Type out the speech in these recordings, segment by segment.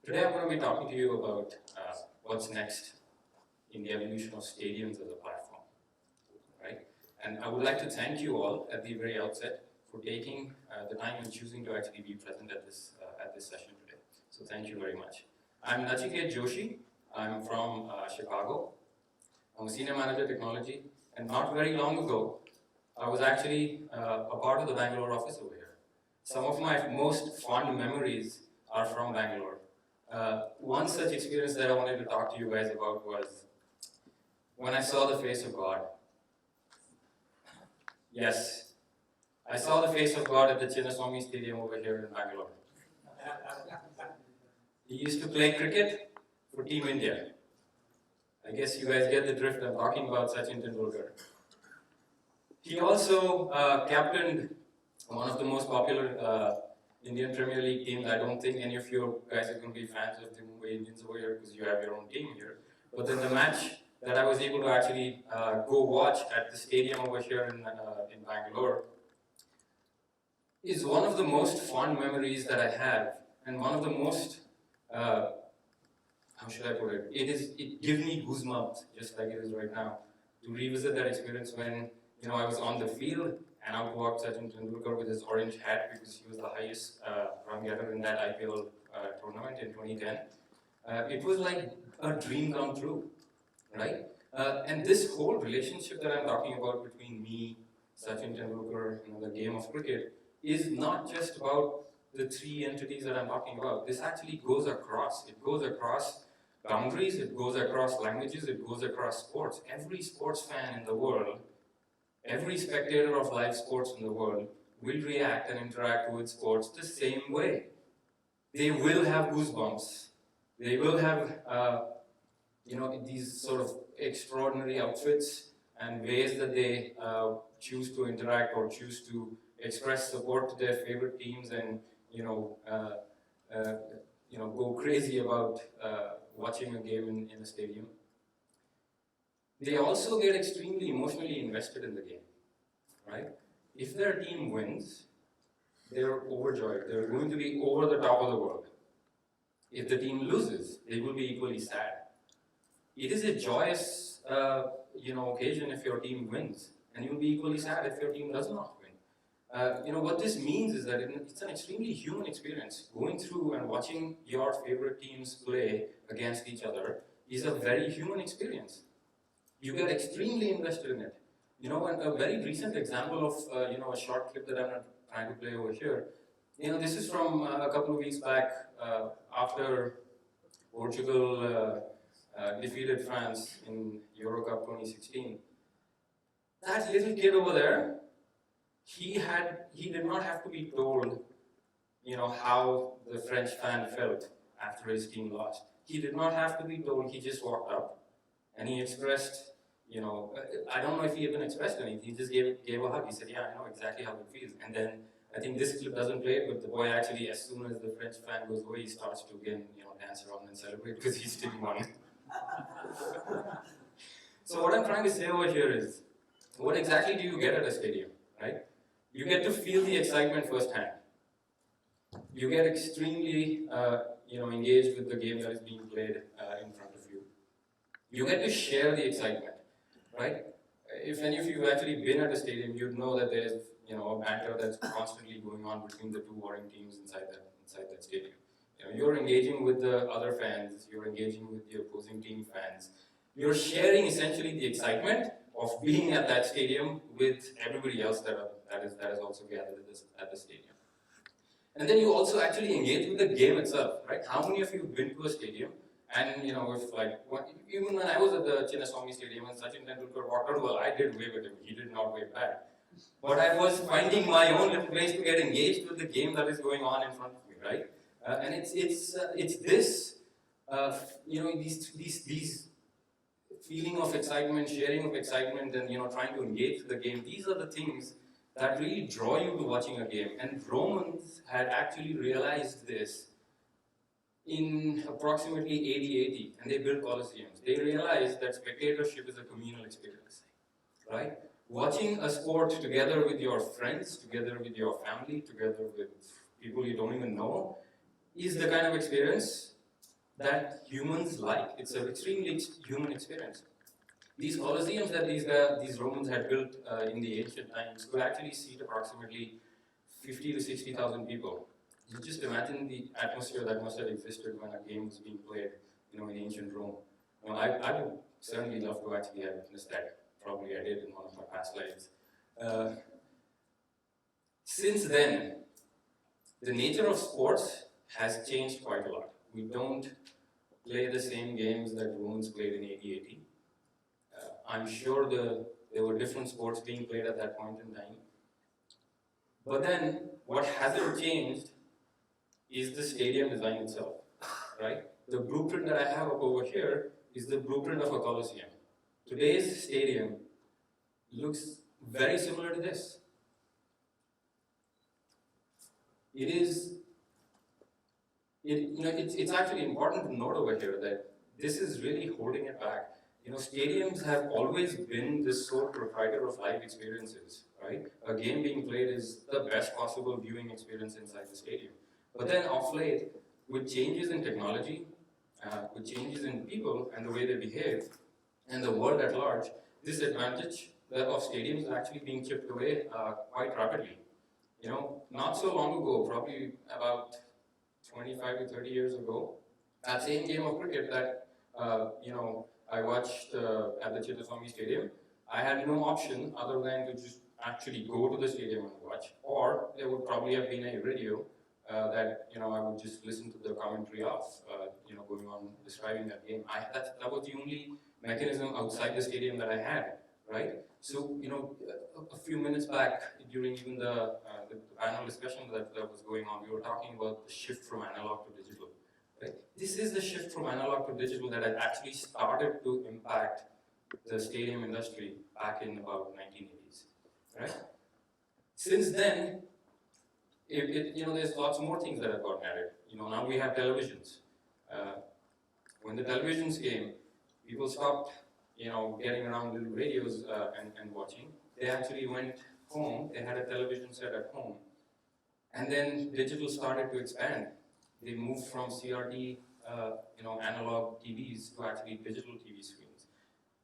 Today I'm going to be talking to you about what's next in the evolution of stadiums as a platform, right? And I would like to thank you all at the very outset for taking the time and choosing to actually be present at this session today. So thank you very much. I'm Nachiket Joshi. I'm from Chicago. I'm a senior manager technology, and not very long ago, I was actually a part of the Bangalore office over here. Some of my most fond memories are from Bangalore. One such experience that I wanted to talk to you guys about was when I saw the face of God. Yes, I saw the face of God at the Chinnaswamy Stadium over here in Bangalore. He used to play cricket for Team India. I guess you guys get the drift. I'm talking about Sachin Tendulkar. He also captained one of the most popular Indian Premier League teams. I don't think any of you guys are going to be fans of the Mumbai Indians over here because you have your own team here. But then the match that I was able to actually go watch at the stadium over here in Bangalore is one of the most fond memories that I have, and one of the most how should I put it? It gives me goosebumps, just like it is right now, to revisit that experience when I was on the field and out walked Sachin Tendulkar with his orange hat because he was the highest run getter in that IPL tournament in 2010. It was like a dream come true, right? And this whole relationship that I'm talking about between me, Sachin Tendulkar, the game of cricket, is not just about the three entities that I'm talking about. This actually goes across. It goes across boundaries, it goes across languages, it goes across sports. Every sports fan in the world, every spectator of live sports in the world will react and interact with sports the same way. They will have goosebumps. They will have, these sort of extraordinary outfits and ways that they choose to interact or choose to express support to their favorite teams and, go crazy about watching a game in a stadium. They also get extremely emotionally invested in the game, right? If their team wins, they're overjoyed. They're going to be over the top of the world. If the team loses, they will be equally sad. It is a joyous, occasion if your team wins, and you'll be equally sad if your team does not win. What this means is that it's an extremely human experience. Going through and watching your favorite teams play against each other is a very human experience. You get extremely invested in it. And a very recent example of, a short clip that I'm not trying to play over here. This is from a couple of weeks back after Portugal defeated France in Euro Cup 2016. That little kid over there, he did not have to be told, how the French fan felt after his team lost. He did not have to be told. He just walked up and he expressed, I don't know if he even expressed anything. He just gave a hug. He said, "Yeah, I know exactly how it feels." And then I think this clip doesn't play it, but the boy actually, as soon as the French fan goes away, he starts to again, dance around and celebrate because he's still won. So what I'm trying to say over here is, what exactly do you get at a stadium, right? You get to feel the excitement firsthand. You get extremely, engaged with the game that is being played in front of you. You get to share the excitement, right? If any of you have actually been at a stadium, you'd know that there's, a banter that's constantly going on between the two warring teams inside that stadium. You're engaging with the other fans, you're engaging with the opposing team fans. You're sharing essentially the excitement of being at that stadium with everybody else that is also gathered at the stadium. And then you also actually engage with the game itself, right? How many of you have been to a stadium and, even when I was at the Chinnaswamy Stadium and Sachin Tendulkar walked out, well, I did wave at him, he did not wave back. But I was finding my own little place to get engaged with the game that is going on in front of me, right? And it's this, these feeling of excitement, sharing of excitement, and trying to engage with the game. These are the things that really draw you to watching a game. And Romans had actually realized this in approximately AD 80, and they built colosseums. They realized that spectatorship is a communal experience, right? Watching a sport together with your friends, together with your family, together with people you don't even know, is the kind of experience that humans like. It's an extremely human experience. These coliseums that these Romans had built in the ancient times could actually seat approximately 50 to 60,000 people. You just imagine the atmosphere that must have existed when a game was being played, in ancient Rome. I would certainly love to actually have witnessed that. Probably I did in one of my past lives. Since then, the nature of sports has changed quite a lot. We don't play the same games that Romans played in AD 80. I'm sure there were different sports being played at that point in time. But then, what hasn't changed is the stadium design itself, right? The blueprint that I have up over here is the blueprint of a coliseum. Today's stadium looks very similar to this. It's actually important to note over here that this is really holding it back. Stadiums have always been this sole proprietor of live experiences, right? A game being played is the best possible viewing experience inside the stadium. But then off late, with changes in technology, with changes in people and the way they behave, and the world at large, this advantage of stadiums is actually being chipped away quite rapidly. Not so long ago, probably about 25 to 30 years ago, that same game of cricket that I watched at the Chittaswamy Stadium, I had no option other than to just actually go to the stadium and watch, or there would probably have been a radio that I would just listen to the commentary of, going on describing that game. That was the only mechanism outside the stadium that I had, right? So a few minutes back during even the panel discussion that was going on, we were talking about the shift from analog to digital. Right? This is the shift from analog to digital that has actually started to impact the stadium industry back in about 1980s. Right? Since then, there's lots more things that have gotten added. Now we have televisions. When the televisions came, people stopped, getting around little radios and watching. They actually went home. They had a television set at home, and then digital started to expand. They moved from CRT, analog TVs to actually digital TV screens.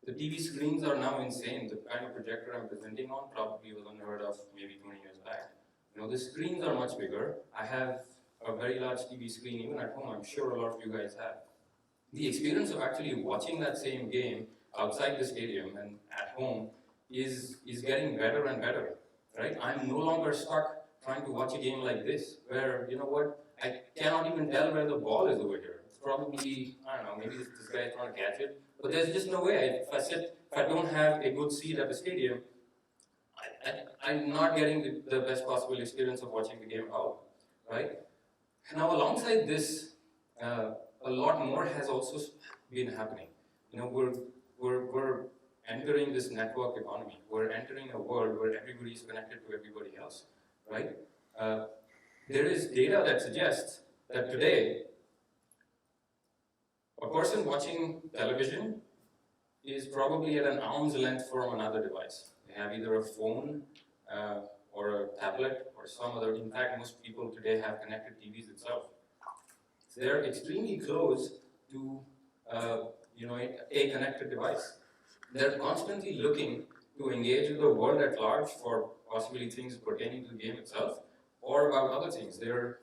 The TV screens are now insane. The kind of projector I'm presenting on probably was unheard of maybe 20 years back. The screens are much bigger. I have a very large TV screen even at home. I'm sure a lot of you guys have. The experience of actually watching that same game outside the stadium and at home is getting better and better, right? I'm no longer stuck trying to watch a game like this, where, I cannot even tell where the ball is over here. It's probably, I don't know, maybe this guy's trying to catch it, but there's just no way. If I don't have a good seat at the stadium, I'm not getting the best possible experience of watching the game at all, right? Now, alongside this, a lot more has also been happening. We're entering this network economy. We're entering a world where everybody is connected to everybody else, right? There is data that suggests that today, a person watching television is probably at an arm's length from another device. They have either a phone or a tablet or some other. In fact, most people today have connected TVs itself. So they're extremely close to a connected device. They're constantly looking to engage with the world at large for possibly things pertaining to the game itself or about other things. They're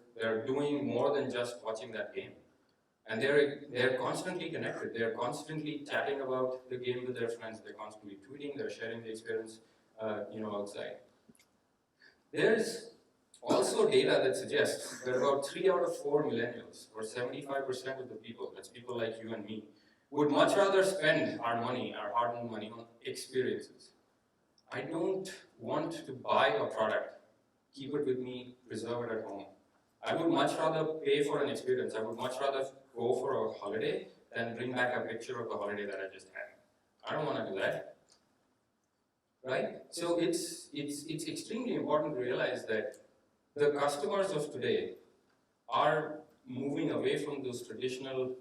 doing more than just watching that game. And they're constantly connected. They're constantly chatting about the game with their friends. They're constantly tweeting. They're sharing the experience, outside. There's also data that suggests that about 3 out of 4 millennials, or 75% of the people, that's people like you and me, would much rather spend our money, our hard-earned money, on experiences. I don't want to buy a product, keep it with me, preserve it at home. I would much rather pay for an experience. I would much rather go for a holiday than bring back a picture of the holiday that I just had. I don't want to do that. Right? So it's extremely important to realize that the customers of today are moving away from those traditional,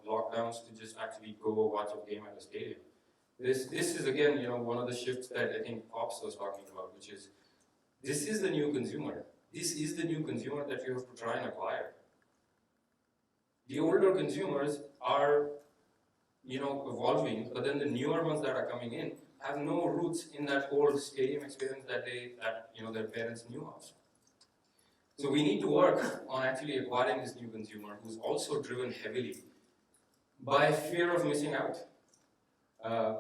lockdowns to just actually go watch a game at a stadium. This is again, one of the shifts that I think Pops was talking about, which is this is the new consumer. This is the new consumer that you have to try and acquire. The older consumers are, evolving, but then the newer ones that are coming in have no roots in that old stadium experience that their parents knew of. So we need to work on actually acquiring this new consumer who's also driven heavily by fear of missing out. Uh,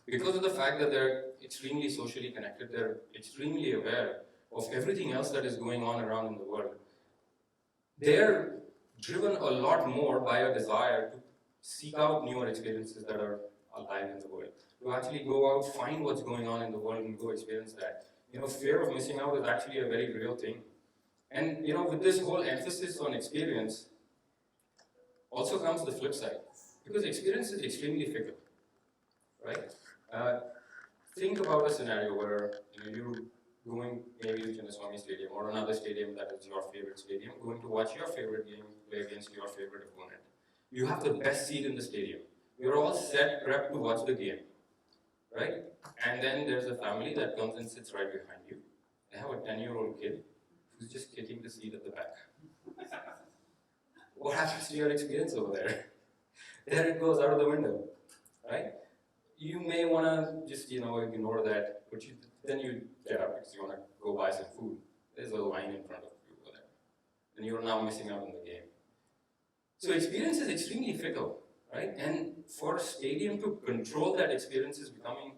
because of the fact that they're extremely socially connected, they're extremely aware of everything else that is going on around in the world. They're driven a lot more by a desire to seek out newer experiences that are alive in the world, to actually go out, find what's going on in the world and go experience that. Fear of missing out is actually a very real thing. And with this whole emphasis on experience, also comes the flip side, because experience is extremely fickle, right? Think about a scenario where you're going maybe to Chinnaswamy Stadium or another stadium that is your favorite stadium, going to watch your favorite game play against your favorite opponent. You have the best seat in the stadium. You're all set, prepped to watch the game, right? And then there's a family that comes and sits right behind you. They have a 10-year-old kid who's just kicking the seat at the back. What happens to your experience over there? There it goes out of the window, right? You may want to just, ignore that, but then you get up because you want to go buy some food. There's a line in front of you over there. And you're now missing out on the game. So experience is extremely fickle, right? And for a stadium to control that experience is becoming,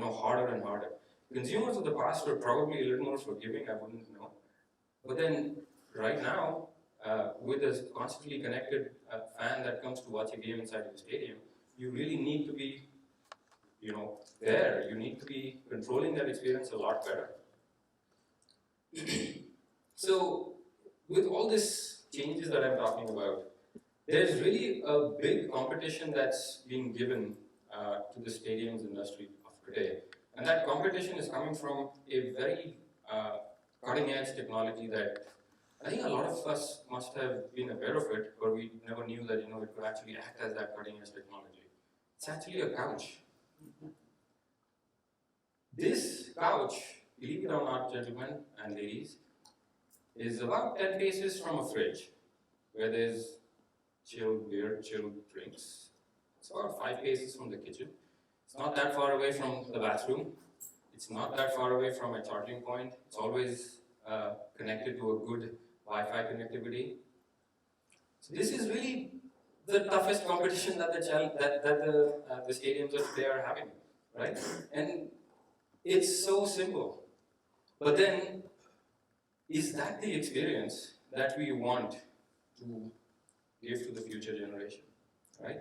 harder and harder. Consumers of the past were probably a little more forgiving, I wouldn't know. But then, right now, with a constantly connected fan that comes to watch a game inside of the stadium, you really need to be, there. You need to be controlling that experience a lot better. So, with all these changes that I'm talking about, there's really a big competition that's being given to the stadiums industry of today. And that competition is coming from a very cutting-edge technology that I think a lot of us must have been aware of it, but we never knew that it could actually act as that cutting-edge technology. It's actually a couch. This couch, believe it or not, gentlemen and ladies, is about 10 paces from a fridge, where there's chilled beer, chilled drinks. It's about 5 paces from the kitchen. It's not that far away from the bathroom. It's not that far away from a charging point. It's always connected to a good Wi-Fi connectivity. So this is really the toughest competition that the stadiums of today are having, right? And it's so simple. But then, is that the experience that we want to give to the future generation, right?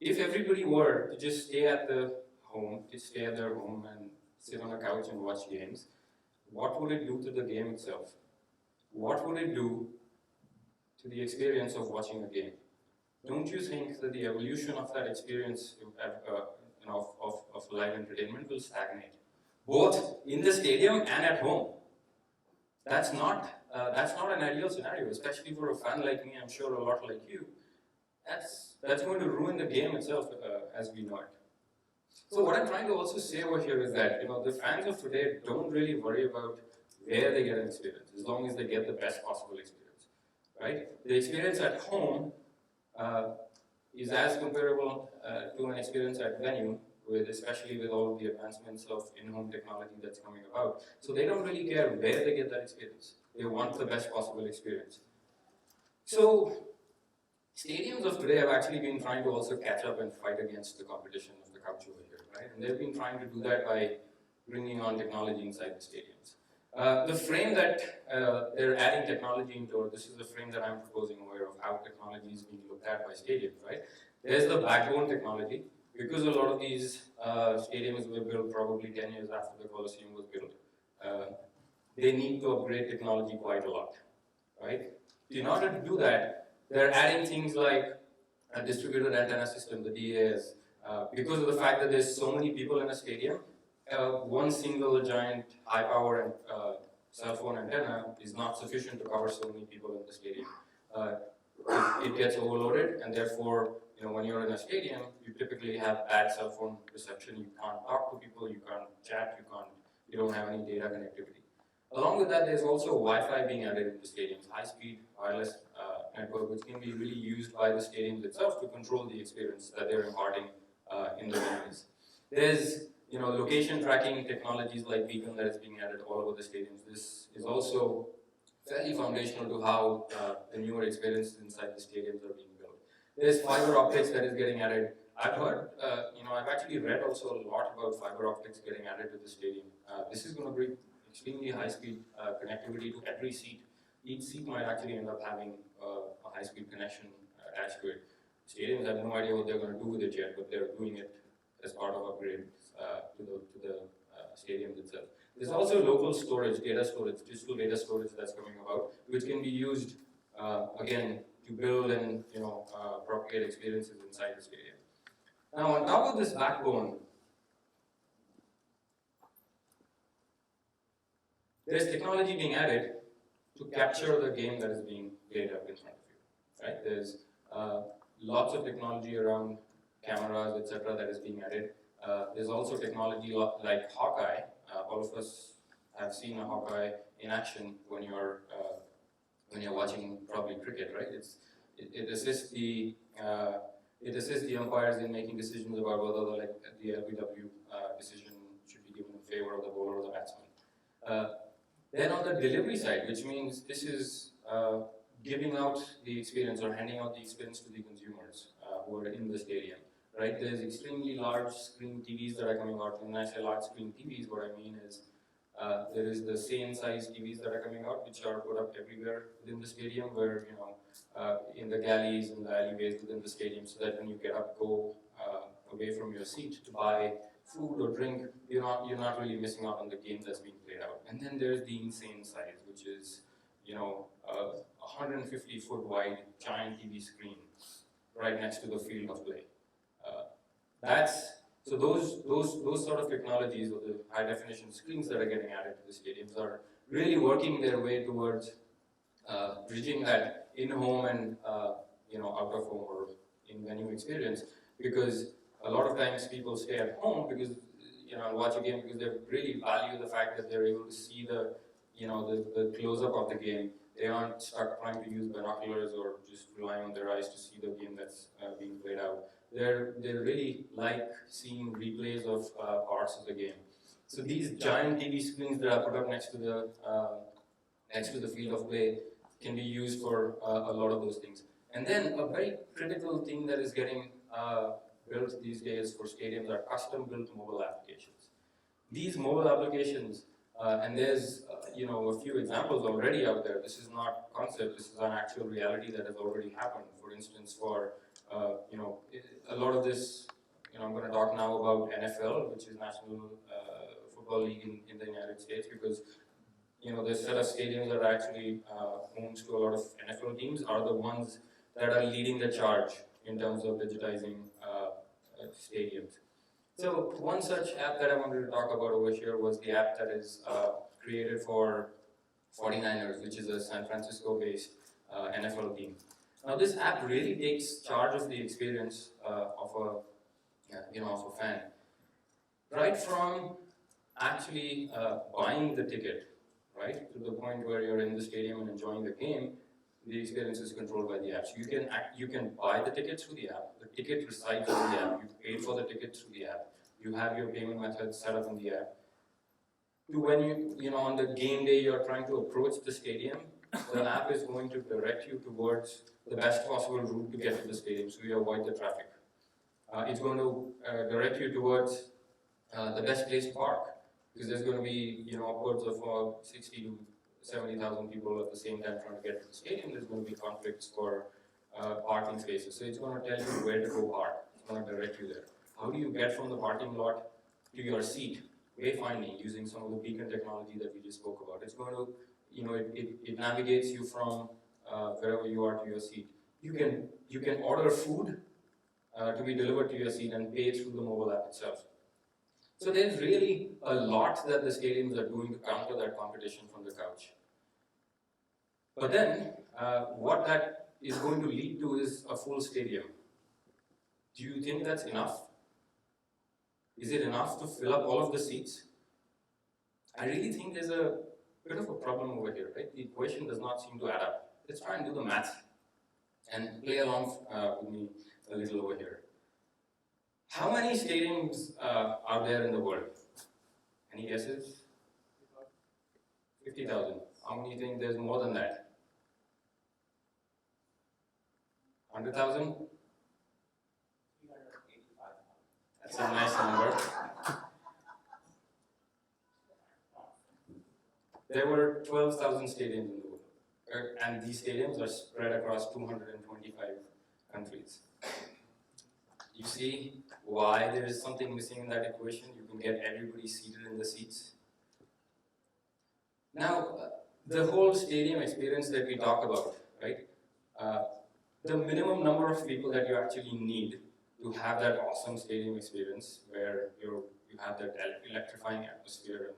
If everybody were to just stay at their home and sit on a couch and watch games, what would it do to the game itself? What would it do to the experience of watching a game? Don't you think that the evolution of that experience of live entertainment will stagnate, both in the stadium and at home? That's not an ideal scenario, especially for a fan like me. I'm sure a lot like you. That's going to ruin the game itself as we know it. So what I'm trying to also say over here is that the fans of today don't really worry about where they get an experience, as long as they get the best possible experience, right? The experience at home is as comparable to an experience at venue, especially with all of the advancements of in-home technology that's coming about. So they don't really care where they get that experience. They want the best possible experience. So stadiums of today have actually been trying to also catch up and fight against the competition of the couch over here, right? And they've been trying to do that by bringing on technology inside the stadiums. The frame that they're adding technology into, this is the frame that I'm proposing aware of how technology is being looked at by stadiums, right? There's the backbone technology, because a lot of these stadiums were built probably 10 years after the Colosseum was built. They need to upgrade technology quite a lot, right? In order to do that, they're adding things like a distributed antenna system, the DAS, because of the fact that there's so many people in a stadium. One single giant high-power cell phone antenna is not sufficient to cover so many people in the stadium. It gets overloaded, and therefore, when you're in a stadium, you typically have bad cell phone reception. You can't talk to people, you can't chat, you don't have any data connectivity. Along with that, there's also Wi-Fi being added into stadiums, high-speed wireless network, which can be really used by the stadiums itself to control the experience that they're imparting in the venues. There's location tracking technologies like Beacon that is being added all over the stadiums. This is also fairly foundational to how the newer experiences inside the stadiums are being built. There's fiber optics that is getting added. I've heard, I've actually read also a lot about fiber optics getting added to the stadium. This is going to bring extremely high-speed connectivity to every seat. Each seat might actually end up having a high-speed connection attached to it. Stadiums have no idea what they're going to do with it yet, but they're doing it as part of upgrade to the stadiums itself. There's also local storage, digital data storage that's coming about, which can be used again to build and propagate experiences inside the stadium. Now, on top of this backbone, there's technology being added to capture the game that is being played up in front of you. Right? There's lots of technology around cameras, etc., that is being added. There's also technology like Hawkeye. All of us have seen a Hawkeye in action when you're watching probably cricket, right? It assists the umpires in making decisions about whether the LBW decision should be given in favor of the bowler or the batsman. Then on the delivery side, which means this is giving out the experience or handing out the experience to the consumers who are in the stadium, right? There's extremely large screen TVs that are coming out. And when I say large screen TVs, what I mean is there is the same size TVs that are coming out, which are put up everywhere within the stadium, where in the galleys and the alleyways within the stadium, so that when you get up, go away from your seat to buy food or drink, you're not really missing out on the game that's being played out. And then there's the insane size, which is a 150-foot wide giant TV screen right next to the field of play. So those sort of technologies, or the high definition screens that are getting added to the stadiums, are really working their way towards bridging that in-home and out of home or in-venue experience, because a lot of times people stay at home because and watch a game because they really value the fact that they're able to see the close-up of the game. They aren't stuck trying to use binoculars or just relying on their eyes to see the game that's being played out. They really like seeing replays of parts of the game. So these giant TV screens that are put up next to the field of play can be used for a lot of those things. And then a very critical thing that is getting built these days for stadiums are custom-built mobile applications. These mobile applications, and there's a few examples already out there. This is not concept. This is an actual reality that has already happened. For instance, for a lot of this, I'm going to talk now about NFL, which is National Football League in the United States, because the set of stadiums that are actually homes to a lot of NFL teams are the ones that are leading the charge in terms of digitizing stadiums. So one such app that I wanted to talk about over here was the app that is created for 49ers, which is a San Francisco-based NFL team. Now this app really takes charge of the experience of a fan, right from actually buying the ticket, right, to the point where you're in the stadium and enjoying the game. The experience is controlled by the app. So you can buy the tickets through the app. The ticket resides on the app. You pay for the ticket through the app. You have your payment methods set up in the app. To when on the game day you're trying to approach the stadium, the app is going to direct you towards the best possible route to get to the stadium, so you avoid the traffic. It's going to direct you towards the best place to park, because there's going to be upwards of 60 to 70,000 people at the same time trying to get to the stadium. There's going to be conflicts for parking spaces. So it's going to tell you where to go park. It's going to direct you there. How do you get from the parking lot to your seat? Wayfinding, using some of the beacon technology that we just spoke about. It's going to, it navigates you from wherever you are to your seat. You can order food to be delivered to your seat and pay through the mobile app itself. So there's really a lot that the stadiums are doing to counter that competition from the couch. But then, what that is going to lead to is a full stadium. Do you think that's enough? Is it enough to fill up all of the seats? I really think there's a bit of a problem over here, right? The equation does not seem to add up. Let's try and do the math. and play along with me a little over here. How many stadiums are there in the world? Any guesses? 50,000. How many think there's more than that? 100,000? That's a nice number. There were 12,000 stadiums in the world, and these stadiums are spread across 225 countries. You see why there is something missing in that equation? You can get everybody seated in the seats. Now, the whole stadium experience that we talk about, right? The minimum number of people that you actually need to have that awesome stadium experience where you have that electrifying atmosphere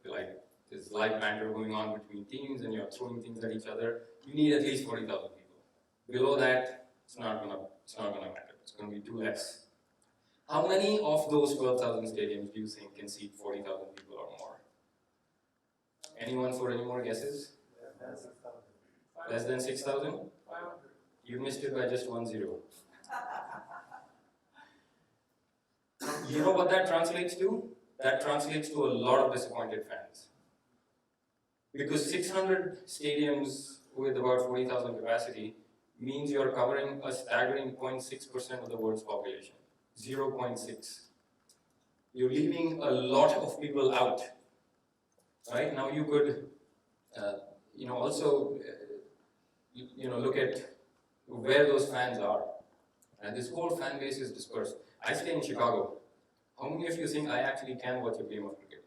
and like there's live banter going on between teams and you're throwing things at each other, you need at least 40,000 people. Below that, it's not gonna matter. It's gonna be too less. How many of those 12,000 stadiums do you think can seat 40,000 people or more? Anyone for any more guesses? Less than 6,000? You missed it by just 1 0. You know what that translates to? That translates to a lot of disappointed fans. Because 600 stadiums with about 40,000 capacity means you're covering a staggering 0.6% of the world's population. 0.6. You're leaving a lot of people out. Right? Now you could, also, look at where those fans are. And this whole fan base is dispersed. I stay in Chicago. How many of you think I actually can watch a game of cricket?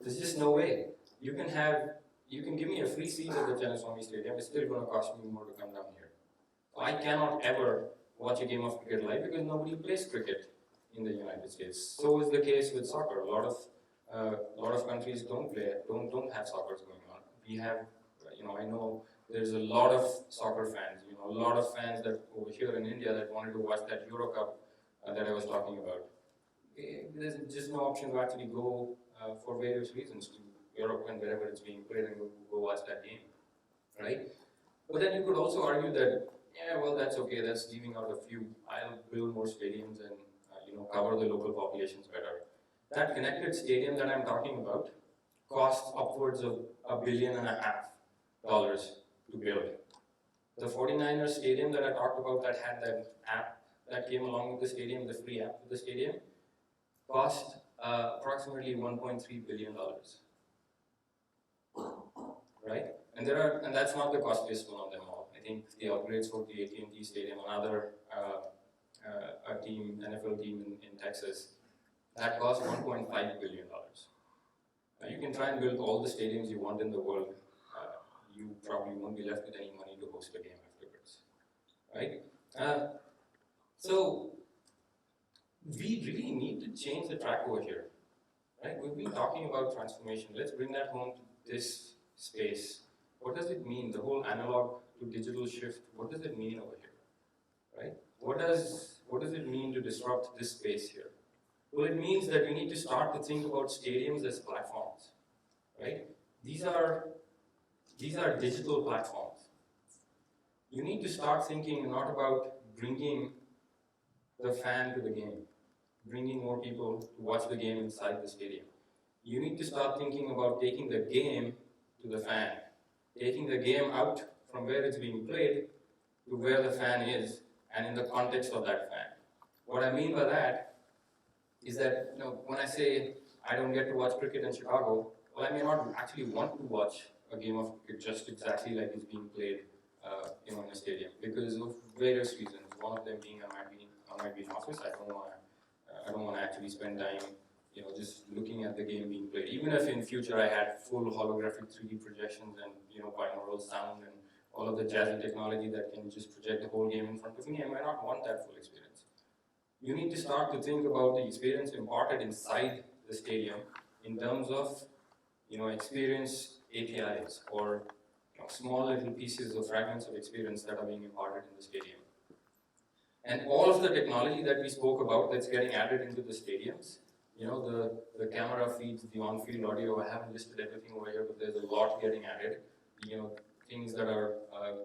There's just no way. You can give me a free seat at the Chennai Stadium, it's still going to cost me more to come down here. So I cannot ever watch a game of cricket live because nobody plays cricket in the United States. So is the case with soccer. A lot of countries don't have soccer going on. We have, I know there's a lot of soccer fans, a lot of fans that over here in India that wanted to watch that Euro Cup that I was talking about. There's just no option to actually go for various reasons to Europe and wherever it's being played and go watch that game, right? But then you could also argue that, that's okay, that's leaving out a few. I'll build more stadiums and cover the local populations better. That connected stadium that I'm talking about costs upwards of $1.5 billion to build. The 49ers stadium that I talked about that had that app that came along with the stadium, the free app with the stadium, cost approximately $1.3 billion. Right? And that's not the costliest one of them all. I think the upgrades for the AT&T Stadium, another NFL team in Texas, that cost $1.5 billion. Now you can try and build all the stadiums you want in the world. You probably won't be left with any money to host a game afterwards, right? So we really need to change the track over here, right? We've been talking about transformation. Let's bring that home to this space. What does it mean? The whole analog to digital shift. What does it mean over here, right? What does it mean to disrupt this space here? Well, it means that we need to start to think about stadiums as platforms, right? These are digital platforms. You need to start thinking not about bringing the fan to the game, bringing more people to watch the game inside the stadium. You need to start thinking about taking the game to the fan, taking the game out from where it's being played to where the fan is and in the context of that fan. What I mean by that is that when I say I don't get to watch cricket in Chicago, well, I may not actually want to watch a game of cricket just exactly like it's being played in a stadium because of various reasons. One of them being I might be in office. I don't want to actually spend time just looking at the game being played. Even if in future I had full holographic 3D projections and binaural sound and all of the jazzy technology that can just project the whole game in front of me, I might not want that full experience. You need to start to think about the experience imparted inside the stadium in terms of experience APIs or small little pieces or fragments of experience that are being imparted in the stadium. And all of the technology that we spoke about that's getting added into the stadiums, the camera feeds, the on-field audio, I haven't listed everything over here, but there's a lot getting added. things that are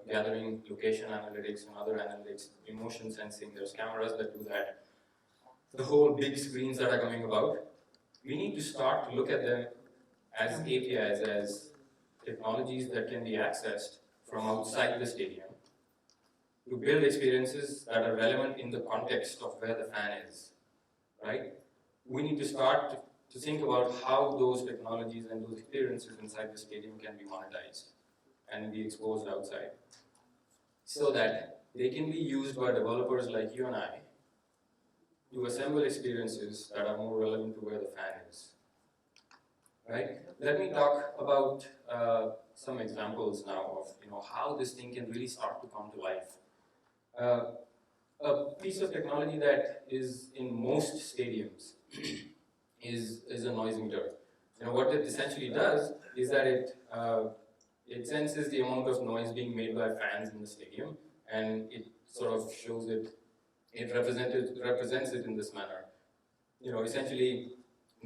gathering location analytics and other analytics, emotion sensing. There's cameras that do that. The whole big screens that are coming about. We need to start to look at them as APIs, as technologies that can be accessed from outside the stadium to build experiences that are relevant in the context of where the fan is, right? We need to start to think about how those technologies and those experiences inside the stadium can be monetized and be exposed outside so that they can be used by developers like you and I to assemble experiences that are more relevant to where the fan is, right? Let me talk about some examples now of how this thing can really start to come to life. A piece of technology that is in most stadiums is a noise meter. What it essentially does is that it senses the amount of noise being made by fans in the stadium, and it sort of shows it. It represents it in this manner. Essentially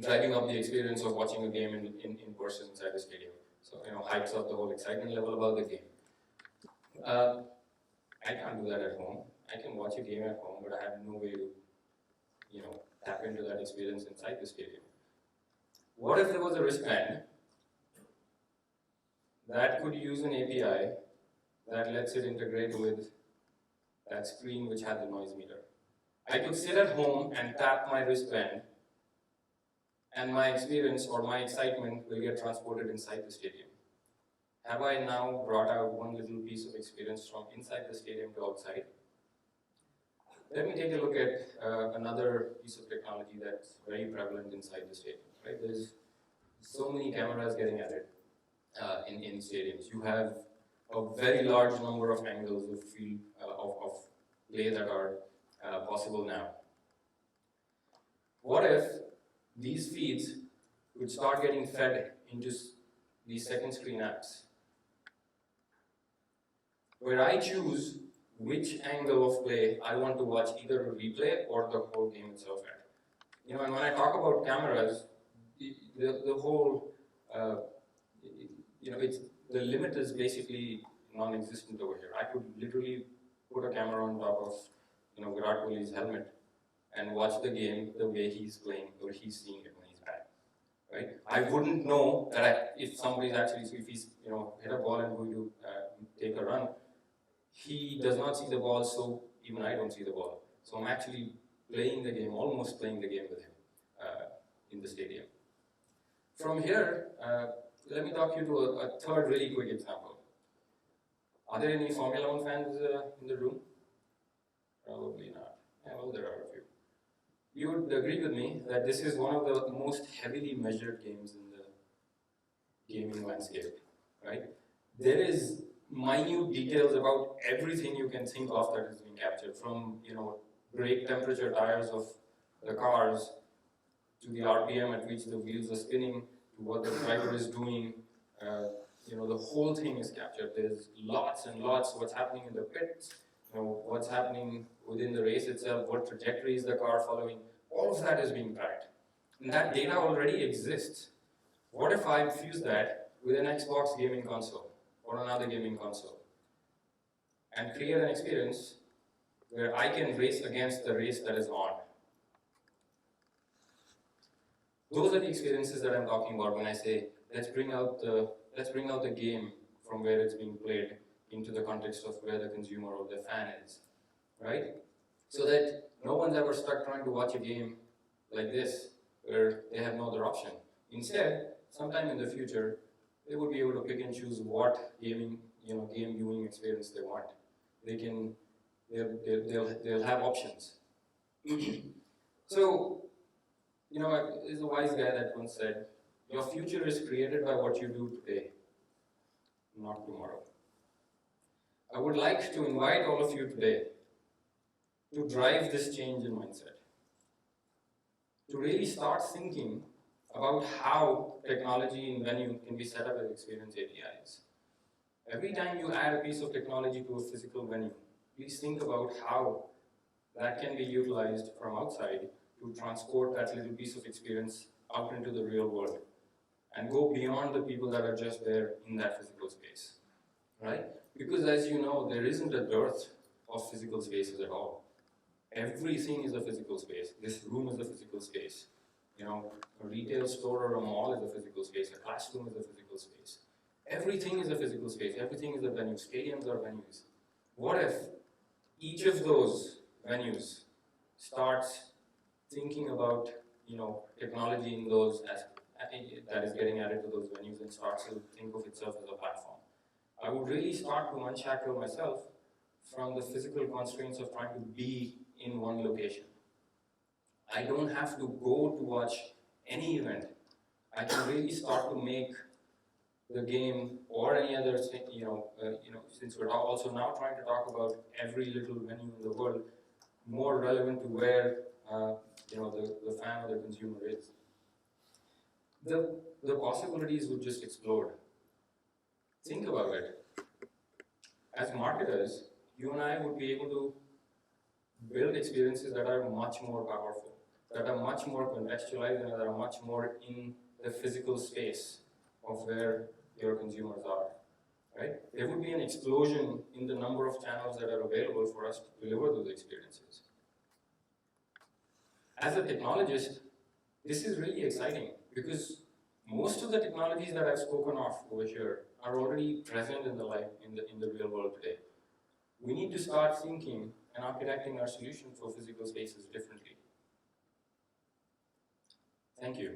driving up the experience of watching a game in person inside the stadium. So hypes up the whole excitement level about the game. I can't do that at home. I can watch a game at home, but I have no way to tap into that experience inside the stadium. What if there was a wristband that could use an API that lets it integrate with that screen which had the noise meter? I could sit at home and tap my wristband, and my experience or my excitement will get transported inside the stadium. Have I now brought out one little piece of experience from inside the stadium to outside? Let me take a look at another piece of technology that's very prevalent inside the stadium. Right? There's so many cameras getting added in stadiums. You have a very large number of angles of field of play that are possible now. What if these feeds would start getting fed into these second screen apps, where I choose which angle of play I want to watch, either a replay or the whole game itself at. And when I talk about cameras, the whole, it's the limit is basically non-existent over here. I could literally put a camera on top of, Virat Kohli's helmet and watch the game the way he's playing or he's seeing it when he's back, right? I wouldn't know that if somebody's actually, if he's, hit a ball and going to take a run, he does not see the ball, so even I don't see the ball. So I'm actually playing the game, almost playing the game with him in the stadium. From here, let me talk you to a third really quick example. Are there any Formula One fans in the room? Probably not. Yeah, well, there are a few. You would agree with me that this is one of the most heavily measured games in the gaming landscape, right? There is minute details about everything you can think of that is being captured, from brake temperature tires of the cars to the RPM at which the wheels are spinning to what the driver is doing. The whole thing is captured. There's lots and lots what's happening in the pits, what's happening within the race itself, what trajectory is the car following. All of that is being tracked, and that data already exists. What if I fuse that with an Xbox gaming console or another gaming console and create an experience where I can race against the race that is on? Those are the experiences that I'm talking about when I say let's bring out the game from where it's being played into the context of where the consumer or the fan is, right? So that no one's ever stuck trying to watch a game like this where they have no other option. Instead, sometime in the future, they would be able to pick and choose what game viewing experience they want. They'll have options. So, there's a wise guy that once said, your future is created by what you do today, not tomorrow. I would like to invite all of you today to drive this change in mindset, to really start thinking about how technology in venue can be set up as experience APIs. Every time you add a piece of technology to a physical venue, please think about how that can be utilized from outside to transport that little piece of experience out into the real world and go beyond the people that are just there in that physical space. right? Because as you know, there isn't a dearth of physical spaces at all. Everything is a physical space. This room is a physical space. You know, a retail store or a mall is a physical space. A classroom is a physical space. Everything is a physical space. Everything is a venue. Stadiums are venues. What if each of those venues starts thinking about, you know, technology in those as that is getting added to those venues and starts to think of itself as a platform? I would really start to unshackle myself from the physical constraints of trying to be in one location. I don't have to go to watch any event. I can really start to make the game or any other thing, since we're also now trying to talk about every little venue in the world, more relevant to where the fan or the consumer is. The possibilities would just explode. Think about it. As marketers, you and I would be able to build experiences that are much more powerful, that are much more contextualized, and that are much more in the physical space of where your consumers are. Right? There would be an explosion in the number of channels that are available for us to deliver those experiences. As a technologist, this is really exciting because most of the technologies that I've spoken of over here are already present in the real world today. We need to start thinking and architecting our solutions for physical spaces differently. Thank you.